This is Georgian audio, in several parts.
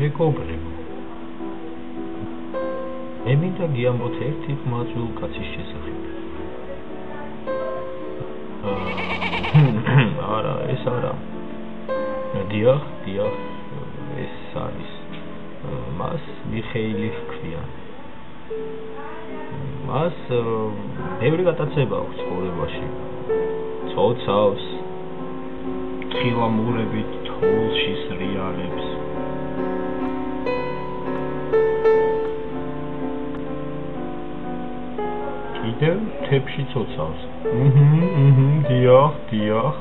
მეგობრებო, მე მინდა გიამბოთ ერთი ყმაწვილ კაცის შესახებ. არა, ეს არა. დიახ, ეს არის. მას მიხეილი ჰქვია. მას ბევრი გატაცება აქვს ცხოვრებაში. ცოცავს, თხილამურებით თოვლში სრიალებს. კიდევ თებში ცოცავს. დიახ.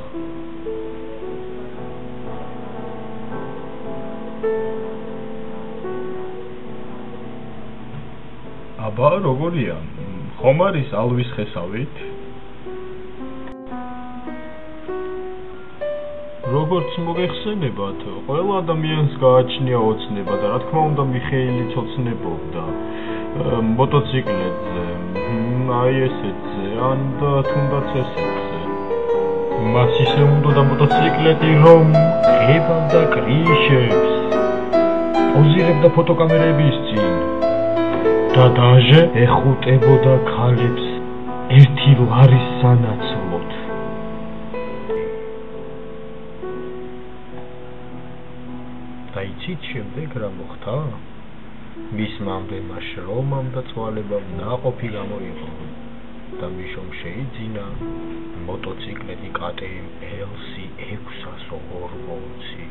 აბა როგორია? ხომ არის ალვის ხესავით? როგორც მოგეხსენებათ, ყველა ადამიანს გააჩნია ოცნება და რა თქმა უნდა მიხეილიც ოცნებობდა. მოტოციკლებზე, აი ესეთზე, ან და თუნდაც ესეთზე. მას ისე უნდა მოტოციკლეტი, რომ ღებავდა კრიშებს, პოზირებდა ფოტოკამერების წინ და დაჟე ეხუტებოდა ქალებს ერთი ლარის სანაცვლოდ. და იცით შემდეგ რა მოხდა? მისმა ამდენმა შრომამ და ცვალებამ ნაყოფი გამოიღო და მიშომ შეიძინა მოტოციკლეტი KTM LC 640.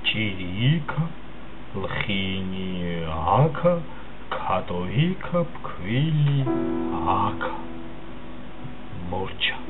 ჭირი იქა, ლხინი აქა, ქატო იქა, ფქვილი აქა. მორჩა.